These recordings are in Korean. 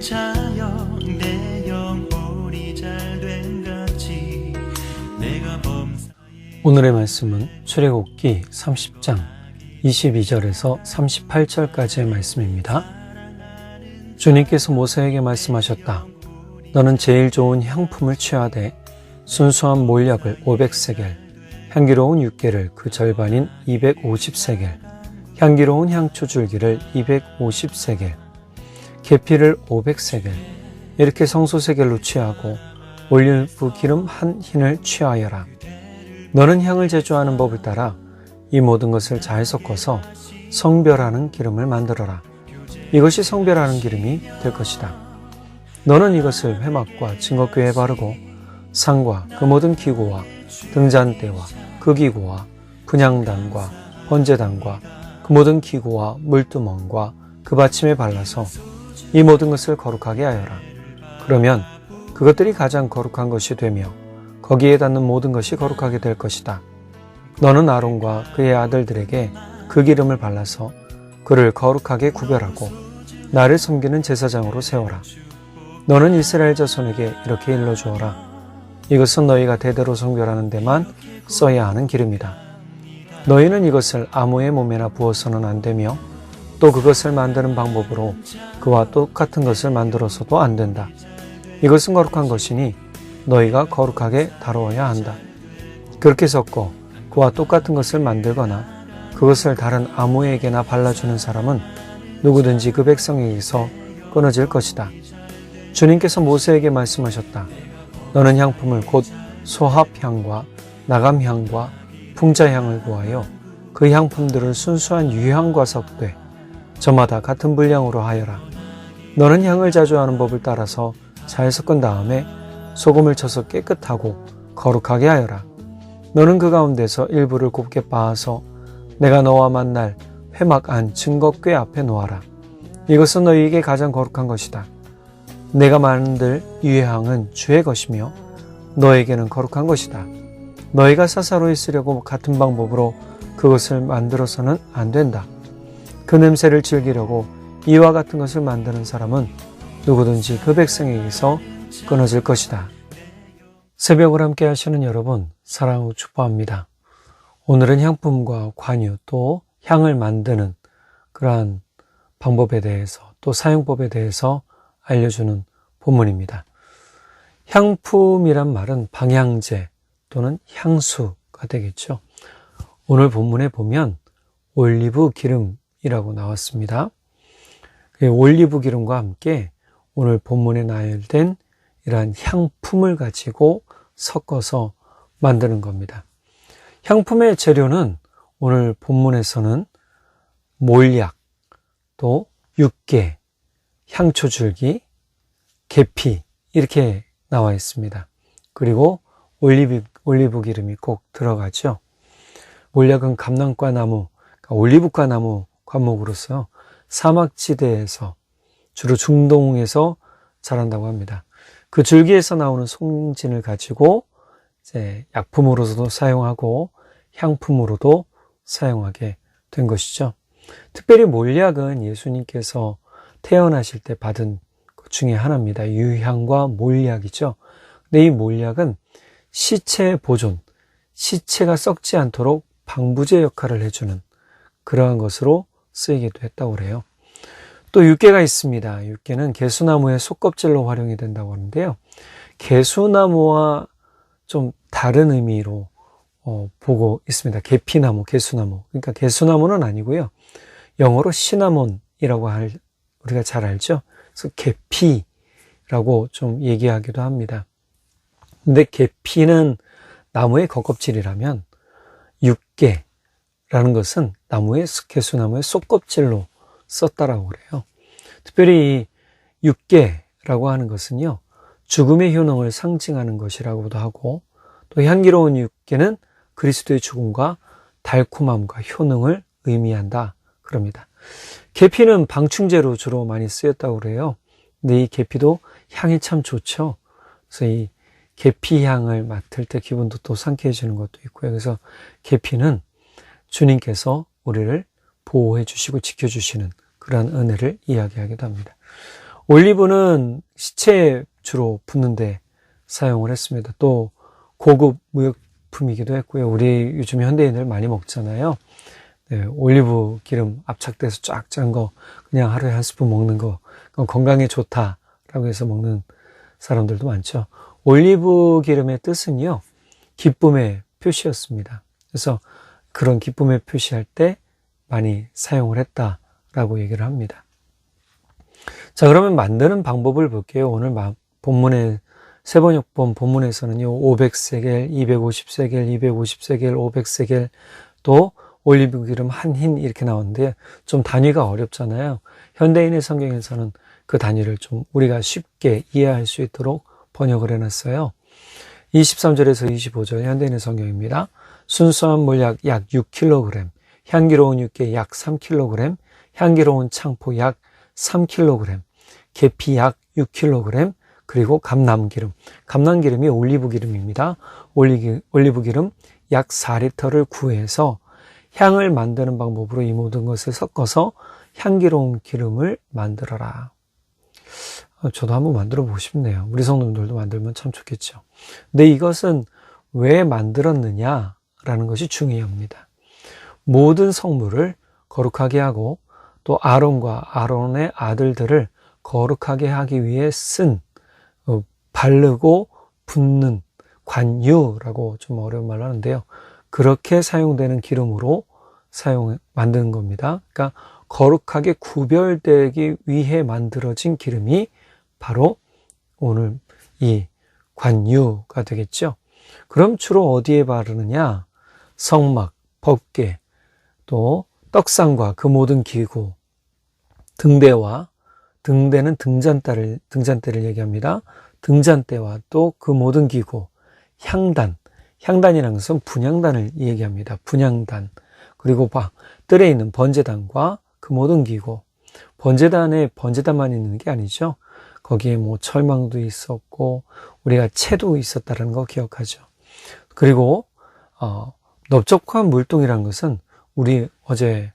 자여 내 영혼이 잘된 같이 내가 범사에. 오늘의 말씀은 출애굽기 30장 22절에서 38절까지의 말씀입니다. 주님께서 모세에게 말씀하셨다. 너는 제일 좋은 향품을 취하되 순수한 몰약을 500세겔, 향기로운 육개를 그 절반인 250세겔, 향기로운 향초 줄기를 250세겔, 계피를 500세겔, 이렇게 성소세겔로 취하고 올리브 기름 한 흰을 취하여라. 너는 향을 제조하는 법을 따라 이 모든 것을 잘 섞어서 성별하는 기름을 만들어라. 이것이 성별하는 기름이 될 것이다. 너는 이것을 회막과 증거궤에 바르고 상과 그 모든 기구와 등잔대와 그 기구와 분향단과 번제단과 그 모든 기구와 물두멍과 그 받침에 발라서 이 모든 것을 거룩하게 하여라. 그러면 그것들이 가장 거룩한 것이 되며 거기에 닿는 모든 것이 거룩하게 될 것이다. 너는 아론과 그의 아들들에게 그 기름을 발라서 그를 거룩하게 구별하고 나를 섬기는 제사장으로 세워라. 너는 이스라엘 자손에게 이렇게 일러주어라. 이것은 너희가 대대로 성별하는 데만 써야 하는 기름이다. 너희는 이것을 아무의 몸에나 부어서는 안 되며 또 그것을 만드는 방법으로 그와 똑같은 것을 만들어서도 안 된다. 이것은 거룩한 것이니 너희가 거룩하게 다루어야 한다. 그렇게 섞어 그와 똑같은 것을 만들거나 그것을 다른 아무에게나 발라주는 사람은 누구든지 그 백성에게서 끊어질 것이다. 주님께서 모세에게 말씀하셨다. 너는 향품을 곧 소합향과 나감향과 풍자향을 구하여 그 향품들을 순수한 유향과 섞되 저마다 같은 분량으로 하여라. 너는 향을 자주하는 법을 따라서 잘 섞은 다음에 소금을 쳐서 깨끗하고 거룩하게 하여라. 너는 그 가운데서 일부를 곱게 빻아서 내가 너와 만날 회막 안 증거궤 앞에 놓아라. 이것은 너희에게 가장 거룩한 것이다. 내가 만들 유향은 주의 것이며 너에게는 거룩한 것이다. 너희가 사사로이 쓰려고 같은 방법으로 그것을 만들어서는 안 된다. 그 냄새를 즐기려고 이와 같은 것을 만드는 사람은 누구든지 그 백성에게서 끊어질 것이다. 새벽을 함께 하시는 여러분, 사랑하고 축복합니다. 오늘은 향품과 관유 또 향을 만드는 그러한 방법에 대해서 또 사용법에 대해서 알려주는 본문입니다. 향품이란 말은 방향제 또는 향수가 되겠죠. 오늘 본문에 보면 올리브 기름이라고 나왔습니다. 올리브 기름과 함께 오늘 본문에 나열된 이러한 향품을 가지고 섞어서 만드는 겁니다. 향품의 재료는 오늘 본문에서는 몰약, 또 육개, 향초줄기, 계피 이렇게 나와 있습니다. 그리고 올리브 기름이 꼭 들어가죠. 몰약은 감람과 나무, 그러니까 올리브과 나무 과목으로서 사막지대에서 주로 중동에서 자란다고 합니다. 그 줄기에서 나오는 송진을 가지고 이제 약품으로서도 사용하고 향품으로도 사용하게 된 것이죠. 특별히 몰약은 예수님께서 태어나실 때 받은 것 중에 하나입니다. 유향과 몰약이죠. 근데 이 몰약은 시체 보존, 시체가 썩지 않도록 방부제 역할을 해주는 그러한 것으로 쓰이기도 했다고 그래요. 또 육개가 있습니다. 육개는 개수나무의 속껍질로 활용이 된다고 하는데요. 개수나무와 좀 다른 의미로 보고 있습니다. 계피나무, 개수나무. 그러니까 개수나무는 아니고요. 영어로 시나몬이라고 우리가 잘 알죠. 그래서 계피라고 좀 얘기하기도 합니다. 근데 계피는 나무의 겉껍질이라면 육개라는 것은 개수나무의 속껍질로 썼다라고 그래요. 특별히 이 육개라고 하는 것은요, 죽음의 효능을 상징하는 것이라고도 하고, 또 향기로운 육개는 그리스도의 죽음과 달콤함과 효능을 의미한다 그럽니다. 계피는 방충제로 주로 많이 쓰였다고 그래요. 근데 이 계피도 향이 참 좋죠. 그래서 이 계피 향을 맡을 때 기분도 또 상쾌해지는 것도 있고요. 그래서 계피는 주님께서 우리를 보호해 주시고 지켜주시는 그러한 은혜를 이야기하기도 합니다. 올리브는 시체에 주로 붓는데 사용을 했습니다. 또 고급 무역품이기도 했고요. 우리 요즘 현대인들 많이 먹잖아요. 네, 올리브 기름 압착돼서 쫙 짠 거 그냥 하루에 한 스푼 먹는 거, 그건 건강에 좋다라고 해서 먹는 사람들도 많죠. 올리브 기름의 뜻은요, 기쁨의 표시였습니다. 그래서 그런 기쁨의 표시할 때 많이 사용을 했다라고 얘기를 합니다. 자, 그러면 만드는 방법을 볼게요. 오늘 본문의 세번역본 본문에서는요, 500세겔, 250세겔, 250세겔, 500세겔, 또 올리브 기름 한 흰 이렇게 나오는데 좀 단위가 어렵잖아요. 현대인의 성경에서는 그 단위를 좀 우리가 쉽게 이해할 수 있도록 번역을 해놨어요. 23절에서 25절 현대인의 성경입니다. 순수한 몰약 약 6kg, 향기로운 육개 약 3kg, 향기로운 창포 약 3kg, 계피 약 6kg, 그리고 감람기름. 감람기름이 올리브 기름입니다. 올리브 기름 약 4리터를 구해서 향을 만드는 방법으로 이 모든 것을 섞어서 향기로운 기름을 만들어라. 저도 한번 만들어 보고 싶네요. 우리 성도님들도 만들면 참 좋겠죠. 근데 이것은 왜 만들었느냐라는 것이 중요합니다. 모든 성물을 거룩하게 하고 또 아론과 아론의 아들들을 거룩하게 하기 위해 쓴 바르고 붓는 관유라고 좀 어려운 말로 하는데요. 그렇게 사용되는 기름으로 만드는 겁니다. 그러니까 거룩하게 구별되기 위해 만들어진 기름이 바로 오늘 이 관유가 되겠죠. 그럼 주로 어디에 바르느냐? 성막, 법궤, 또 떡상과 그 모든 기구, 등대는 등잔대를 얘기합니다. 등잔대와 또 그 모든 기구, 향단이라는 것은 분향단을 얘기합니다. 분향단. 그리고 뜰에 있는 번제단과 그 모든 기구. 번제단에 번제단만 있는 게 아니죠. 거기에 뭐 철망도 있었고 우리가 채도 있었다는 거 기억하죠. 그리고 넓적한 물동이라는 것은 우리 그제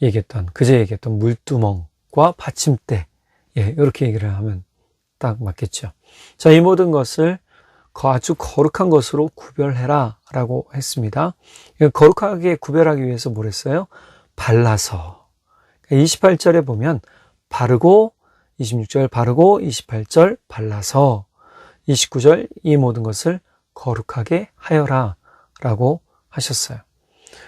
얘기했던 물두멍과 받침대, 이렇게 얘기를 하면 딱 맞겠죠. 자, 이 모든 것을 아주 거룩한 것으로 구별해라 라고 했습니다. 거룩하게 구별하기 위해서 뭘 했어요? 발라서. 28절에 보면 바르고, 26절 바르고, 28절 발라서, 29절 이 모든 것을 거룩하게 하여라 라고 하셨어요.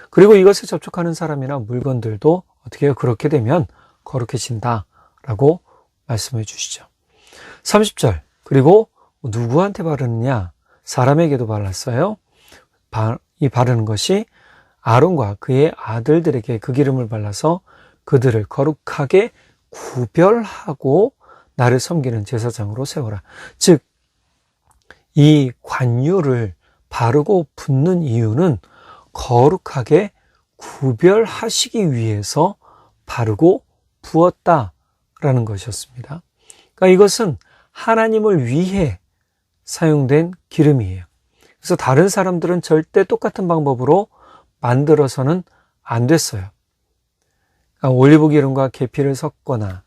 그리고 이것에 접촉하는 사람이나 물건들도 어떻게 해요? 그렇게 되면 거룩해진다 라고 말씀해 주시죠. 30절, 그리고 누구한테 바르느냐? 사람에게도 발랐어요. 이 바르는 것이 아론과 그의 아들들에게 그 기름을 발라서 그들을 거룩하게 구별하고 나를 섬기는 제사장으로 세워라. 즉, 이 관유를 바르고 붓는 이유는 거룩하게 구별하시기 위해서 바르고 부었다라는 것이었습니다. 그러니까 이것은 하나님을 위해 사용된 기름이에요. 그래서 다른 사람들은 절대 똑같은 방법으로 만들어서는 안 됐어요. 그러니까 올리브 기름과 계피를 섞거나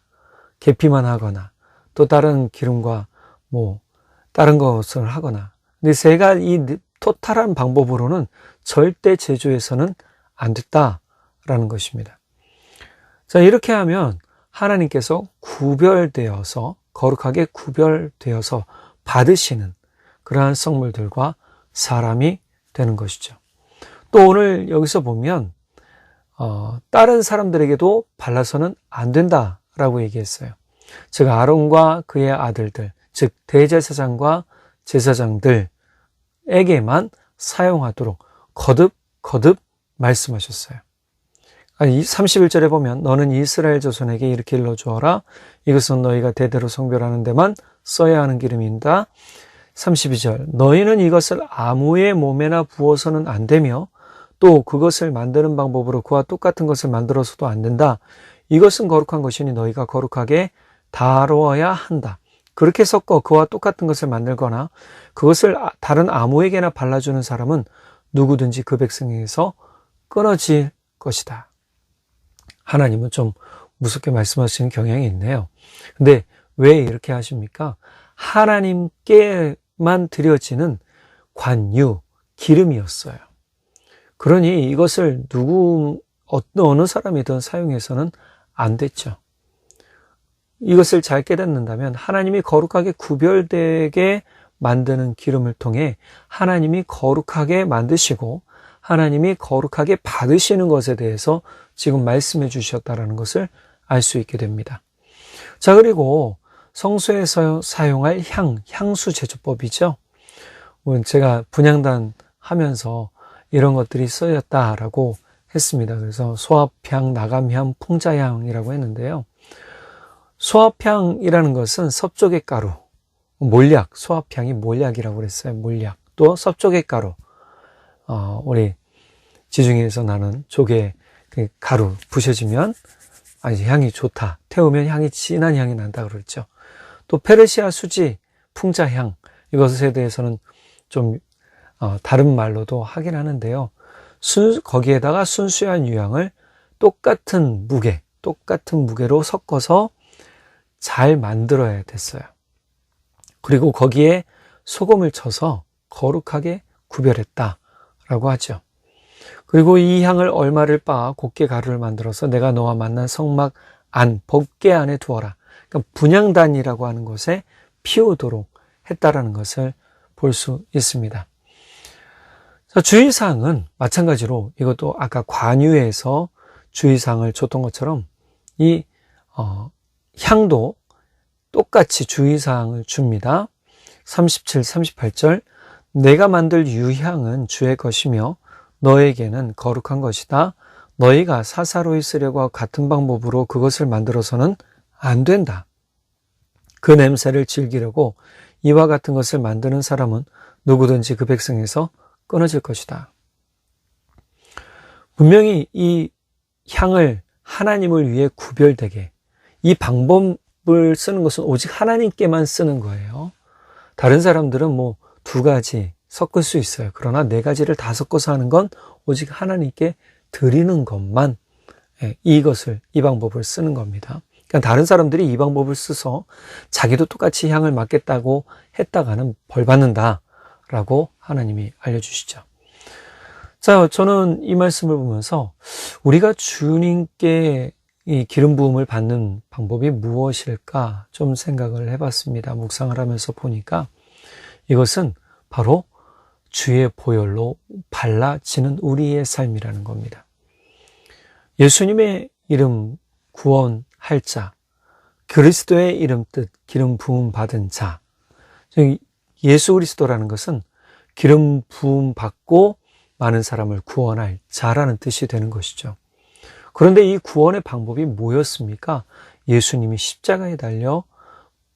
계피만 하거나 또 다른 기름과 다른 것을 하거나, 근데 이 토탈한 방법으로는 절대 제조해서는 안 됐다라는 것입니다. 자, 이렇게 하면 하나님께서 거룩하게 구별되어서 받으시는 그러한 성물들과 사람이 되는 것이죠. 또 오늘 여기서 보면 다른 사람들에게도 발라서는 안 된다라고 얘기했어요. 즉 아론과 그의 아들들, 즉 대제사장과 제사장들에게만 사용하도록 거듭 말씀하셨어요. 31절에 보면 너는 이스라엘 자손에게 이렇게 일러주어라. 이것은 너희가 대대로 성별하는 데만 써야 하는 기름이다. 32절 너희는 이것을 아무의 몸에나 부어서는 안 되며 또 그것을 만드는 방법으로 그와 똑같은 것을 만들어서도 안 된다. 이것은 거룩한 것이니 너희가 거룩하게 다루어야 한다. 그렇게 섞어 그와 똑같은 것을 만들거나 그것을 다른 아무에게나 발라주는 사람은 누구든지 그 백성에게서 끊어질 것이다. 하나님은 좀 무섭게 말씀하시는 경향이 있네요. 근데 왜 이렇게 하십니까? 하나님께만 드려지는 관유, 기름이었어요. 그러니 이것을 어느 사람이든 사용해서는 안 됐죠. 이것을 잘 깨닫는다면 하나님이 거룩하게 구별되게 만드는 기름을 통해 하나님이 거룩하게 만드시고 하나님이 거룩하게 받으시는 것에 대해서 지금 말씀해 주셨다는 것을 알 수 있게 됩니다. 자, 그리고 성소에서 사용할 향수 제조법이죠. 제가 분향단 하면서 이런 것들이 쓰였다라고 했습니다. 그래서 소합향, 나감향, 풍자향이라고 했는데요. 소합향이라는 것은 섭조개 가루, 몰약, 소합향이 몰약이라고 그랬어요. 몰약. 또 섭조개 가루, 우리 지중해에서 나는 조개 그 가루 부셔지면 아주 향이 좋다. 태우면 향이 진한 향이 난다 그랬죠. 또 페르시아 수지, 풍자향, 이것에 대해서는 좀 다른 말로도 하긴 하는데요. 거기에다가 순수한 유향을 똑같은 무게로 섞어서 잘 만들어야 됐어요. 그리고 거기에 소금을 쳐서 거룩하게 구별했다라고 하죠. 그리고 이 향을 얼마를 빻아 곱게 가루를 만들어서 내가 너와 만난 성막 안, 법궤 안에 두어라. 그러니까 분향단이라고 하는 곳에 피우도록 했다라는 것을 볼 수 있습니다. 자, 주의사항은 마찬가지로 이것도 아까 관유에서 주의사항을 줬던 것처럼 이 향도 똑같이 주의사항을 줍니다. 37, 38절 내가 만들 유향은 주의 것이며 너에게는 거룩한 것이다. 너희가 사사로이 쓰려고 같은 방법으로 그것을 만들어서는 안 된다. 그 냄새를 즐기려고 이와 같은 것을 만드는 사람은 누구든지 그 백성에서 끊어질 것이다. 분명히 이 향을 하나님을 위해 구별되게 이 방법을 쓰는 것은 오직 하나님께만 쓰는 거예요. 다른 사람들은 뭐 2가지 섞을 수 있어요. 그러나 4가지를 다 섞어서 하는 건 오직 하나님께 드리는 것만 이 방법을 쓰는 겁니다. 그러니까 다른 사람들이 이 방법을 써서 자기도 똑같이 향을 맡겠다고 했다가는 벌 받는다라고 하나님이 알려주시죠. 자, 저는 이 말씀을 보면서 우리가 주님께 이 기름 부음을 받는 방법이 무엇일까 좀 생각을 해봤습니다. 묵상을 하면서 보니까 이것은 바로 주의 보혈로 발라지는 우리의 삶이라는 겁니다. 예수님의 이름 구원할 자, 그리스도의 이름 뜻 기름 부음 받은 자, 예수 그리스도라는 것은 기름 부음 받고 많은 사람을 구원할 자라는 뜻이 되는 것이죠. 그런데 이 구원의 방법이 뭐였습니까? 예수님이 십자가에 달려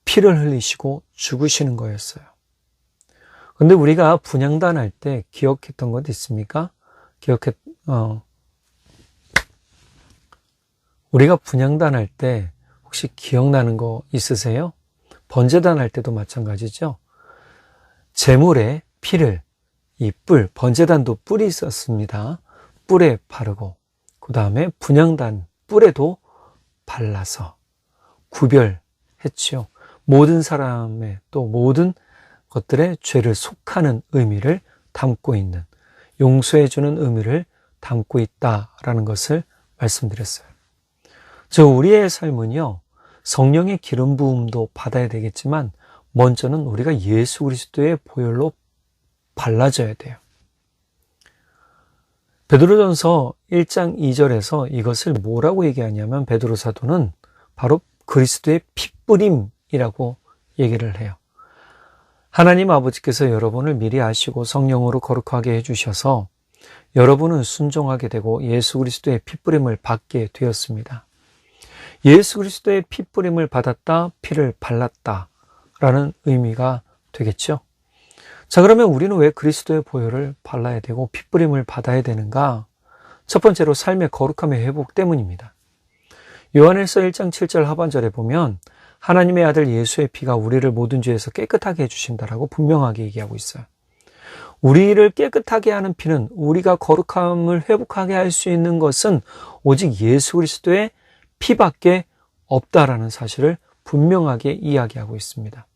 피를 흘리시고 죽으시는 거였어요. 그런데 우리가 분향단 할 때 기억했던 것 있습니까? 우리가 분향단 할 때 혹시 기억나는 거 있으세요? 번제단 할 때도 마찬가지죠. 제물에 피를, 이 번제단도 뿔이 있었습니다. 뿔에 바르고 그 다음에 분향단 뿔에도 발라서 구별했지요. 모든 사람의 또 모든 것들의 죄를 속하는 의미를 담고 있는, 용서해주는 의미를 담고 있다라는 것을 말씀드렸어요. 우리의 삶은요, 성령의 기름 부음도 받아야 되겠지만 먼저는 우리가 예수 그리스도의 보혈로 발라져야 돼요. 베드로전서 1장 2절에서 이것을 뭐라고 얘기하냐면 베드로 사도는 바로 그리스도의 핏뿌림이라고 얘기를 해요. 하나님 아버지께서 여러분을 미리 아시고 성령으로 거룩하게 해주셔서 여러분은 순종하게 되고 예수 그리스도의 핏뿌림을 받게 되었습니다. 예수 그리스도의 핏뿌림을 받았다, 피를 발랐다 라는 의미가 되겠죠. 자, 그러면 우리는 왜 그리스도의 보혈을 발라야 되고 핏뿌림을 받아야 되는가? 첫 번째로 삶의 거룩함의 회복 때문입니다. 요한일서 1장 7절 하반절에 보면 하나님의 아들 예수의 피가 우리를 모든 죄에서 깨끗하게 해주신다라고 분명하게 얘기하고 있어요. 우리를 깨끗하게 하는 피는, 우리가 거룩함을 회복하게 할 수 있는 것은 오직 예수 그리스도의 피밖에 없다라는 사실을 분명하게 이야기하고 있습니다.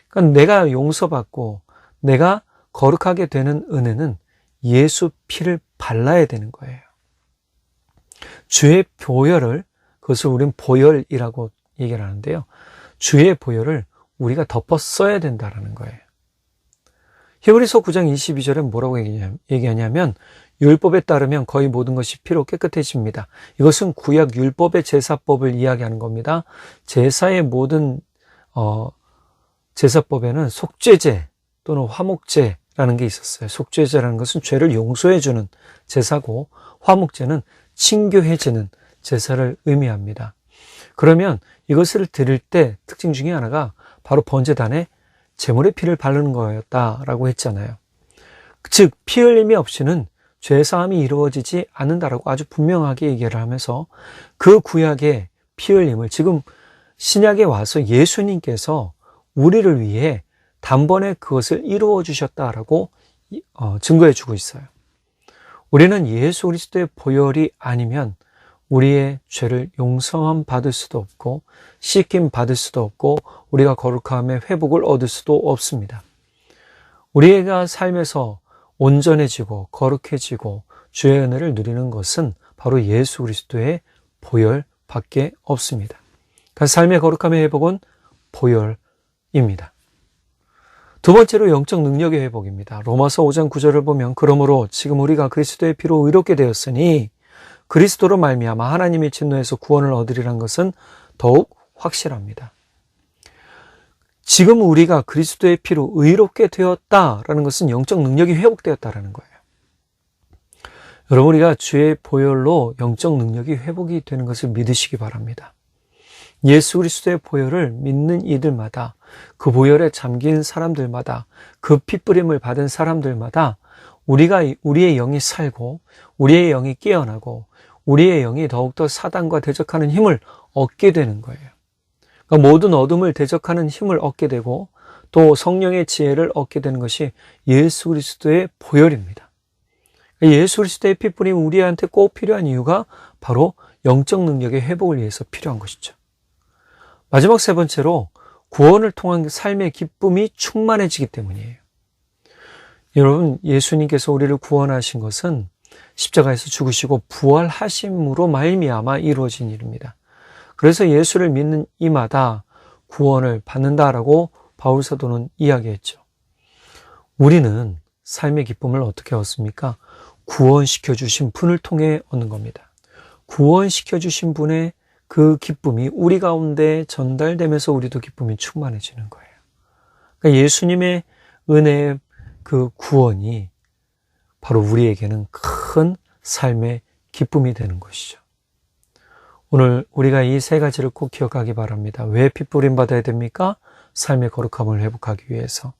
그러니까 내가 용서받고 내가 거룩하게 되는 은혜는 예수 피를 발라야 되는 거예요. 주의 보혈을, 그것을 우리는 보혈이라고 얘기를 하는데요. 주의 보혈을 우리가 덮어 써야 된다는 거예요. 히브리서 9장 22절에 뭐라고 얘기하냐면 율법에 따르면 거의 모든 것이 피로 깨끗해집니다. 이것은 구약 율법의 제사법을 이야기하는 겁니다. 제사의 모든 제사법에는 속죄제 또는 화목제라는 게 있었어요. 속죄제라는 것은 죄를 용서해주는 제사고, 화목제는 칭교해지는 제사를 의미합니다. 그러면 이것을 드릴 때 특징 중에 하나가 바로 번제단에 제물의 피를 바르는 거였다라고 했잖아요. 즉 피 흘림이 없이는 죄사함이 이루어지지 않는다라고 아주 분명하게 얘기를 하면서 그 구약의 피 흘림을 지금 신약에 와서 예수님께서 우리를 위해 단번에 그것을 이루어 주셨다라고 증거해 주고 있어요. 우리는 예수 그리스도의 보혈이 아니면 우리의 죄를 용서함 받을 수도 없고 씻김 받을 수도 없고 우리가 거룩함의 회복을 얻을 수도 없습니다. 우리가 삶에서 온전해지고 거룩해지고 주의 은혜를 누리는 것은 바로 예수 그리스도의 보혈밖에 없습니다. 그러니까 삶의 거룩함의 회복은 보혈입니다. 두 번째로 영적 능력의 회복입니다. 로마서 5장 9절을 보면 그러므로 지금 우리가 그리스도의 피로 의롭게 되었으니 그리스도로 말미암아 하나님의 진노에서 구원을 얻으리란 것은 더욱 확실합니다. 지금 우리가 그리스도의 피로 의롭게 되었다라는 것은 영적 능력이 회복되었다라는 거예요. 여러분, 우리가 주의 보혈로 영적 능력이 회복이 되는 것을 믿으시기 바랍니다. 예수 그리스도의 보혈을 믿는 이들마다, 그 보혈에 잠긴 사람들마다, 그 핏부림을 받은 사람들마다 우리의 영이 살고 우리의 영이 깨어나고 우리의 영이 더욱더 사단과 대적하는 힘을 얻게 되는 거예요. 그러니까 모든 어둠을 대적하는 힘을 얻게 되고 또 성령의 지혜를 얻게 되는 것이 예수 그리스도의 보혈입니다. 예수 그리스도의 핏부림이 우리한테 꼭 필요한 이유가 바로 영적 능력의 회복을 위해서 필요한 것이죠. 마지막 세 번째로 구원을 통한 삶의 기쁨이 충만해지기 때문이에요. 여러분, 예수님께서 우리를 구원하신 것은 십자가에서 죽으시고 부활하심으로 말미암아 이루어진 일입니다. 그래서 예수를 믿는 이마다 구원을 받는다라고 바울 사도는 이야기했죠. 우리는 삶의 기쁨을 어떻게 얻습니까? 구원시켜 주신 분을 통해 얻는 겁니다. 구원시켜 주신 분의 그 기쁨이 우리 가운데 전달되면서 우리도 기쁨이 충만해지는 거예요. 그러니까 예수님의 은혜의 그 구원이 바로 우리에게는 큰 삶의 기쁨이 되는 것이죠. 오늘 우리가 이 세 가지를 꼭 기억하기 바랍니다. 왜 핏부림 받아야 됩니까? 삶의 거룩함을 회복하기 위해서,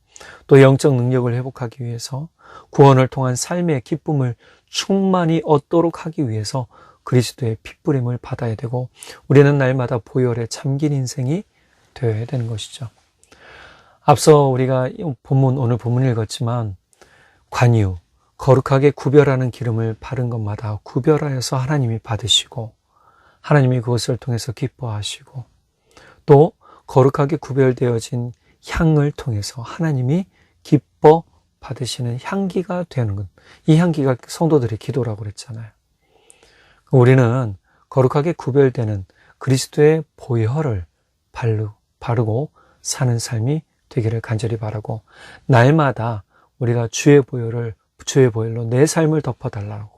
또 영적 능력을 회복하기 위해서, 구원을 통한 삶의 기쁨을 충만히 얻도록 하기 위해서 그리스도의 핏부림을 받아야 되고 우리는 날마다 보혈에 잠긴 인생이 되어야 되는 것이죠. 앞서 우리가 오늘 본문 읽었지만 관유, 거룩하게 구별하는 기름을 바른 것마다 구별하여서 하나님이 받으시고 하나님이 그것을 통해서 기뻐하시고 또 거룩하게 구별되어진 향을 통해서 하나님이 기뻐 받으시는 향기가 되는 것. 이 향기가 성도들의 기도라고 그랬잖아요. 우리는 거룩하게 구별되는 그리스도의 보혈을 바르고 사는 삶이 되기를 간절히 바라고 날마다 우리가 주의 보혈로 내 삶을 덮어달라고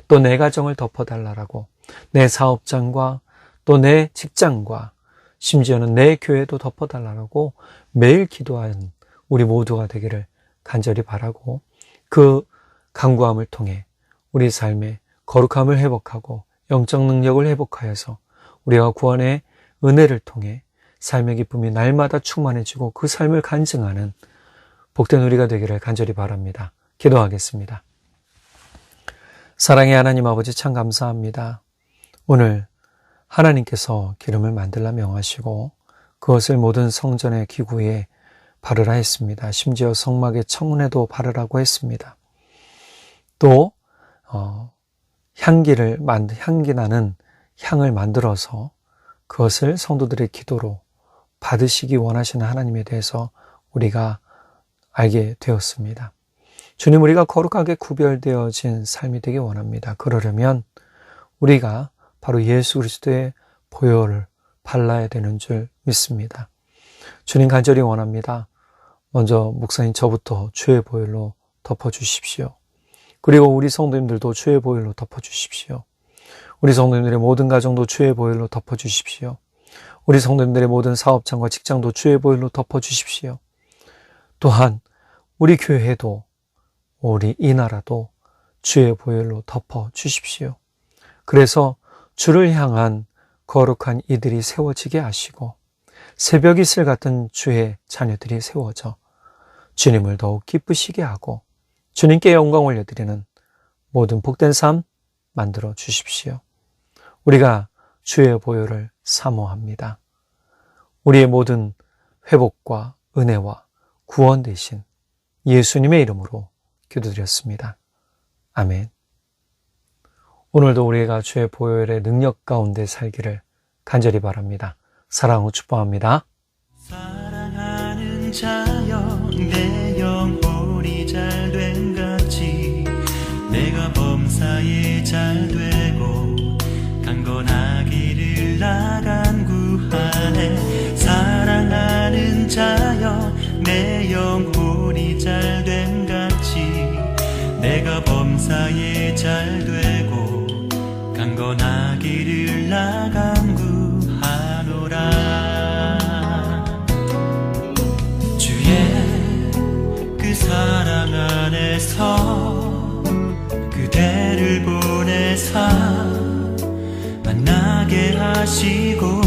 또 내 가정을 덮어달라고 내 사업장과 또 내 직장과 심지어는 내 교회도 덮어달라고 매일 기도하는 우리 모두가 되기를 간절히 바라고 그 간구함을 통해 우리 삶의 거룩함을 회복하고 영적 능력을 회복하여서 우리가 구원의 은혜를 통해 삶의 기쁨이 날마다 충만해지고 그 삶을 간증하는 복된 우리가 되기를 간절히 바랍니다. 기도하겠습니다. 사랑의 하나님 아버지 참 감사합니다. 오늘 하나님께서 기름을 만들라 명하시고 그것을 모든 성전의 기구에 바르라 했습니다. 심지어 성막의 청문회도 바르라고 했습니다. 또 향기 나는 향을 만들어서 그것을 성도들의 기도로 받으시기 원하시는 하나님에 대해서 우리가 알게 되었습니다. 주님, 우리가 거룩하게 구별되어진 삶이 되기 원합니다. 그러려면 우리가 바로 예수 그리스도의 보혈을 발라야 되는 줄 믿습니다. 주님, 간절히 원합니다. 먼저 목사님 저부터 주의 보혈로 덮어주십시오. 그리고 우리 성도님들도 주의 보혈로 덮어주십시오. 우리 성도님들의 모든 가정도 주의 보혈로 덮어주십시오. 우리 성도님들의 모든 사업장과 직장도 주의 보혈로 덮어주십시오. 또한 우리 교회도 우리 이 나라도 주의 보혈로 덮어주십시오. 그래서 주를 향한 거룩한 이들이 세워지게 하시고 새벽 이슬 같은 주의 자녀들이 세워져 주님을 더욱 기쁘시게 하고 주님께 영광 올려드리는 모든 복된 삶 만들어 주십시오. 우리가 주의 보혈을 사모합니다. 우리의 모든 회복과 은혜와 구원 되신 예수님의 이름으로 기도드렸습니다. 아멘. 오늘도 우리가 주의 보혈의 능력 가운데 살기를 간절히 바랍니다. 사랑으로 축복합니다. 사랑하는 자여 내 영혼이 잘된 같이 내가 범사에 잘되고 강건하기를 나간 구하네. 사랑하는 자여 내 영혼이 잘된 같이 내가 범사에 잘되고 강건하기를 나간 구하노라. 주의 그 사랑 안에서 그대를 보내사 만나게 하시고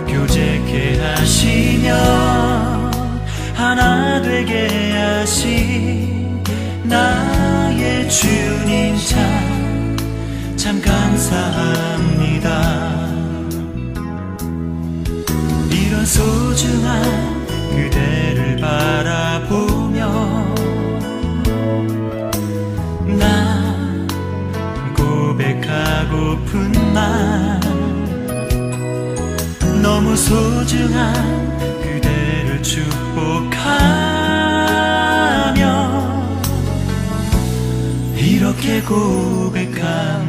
교제케 하시며 하나 되게 하신 나의 주님 참 감사합니다. 이런 소중한 그대를 바라보며 나 고백하고픈 말 너무 소중한 그대를 축복하며 이렇게 고백합니다.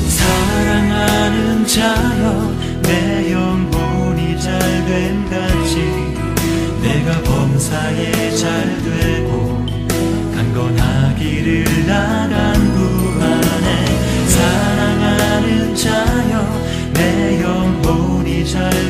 사랑하는 자여 내 영혼이 잘된 같이 내가 범사에 잘되고 강건하기를 나간 구하네. 사랑하는 자여 내 영혼이 잘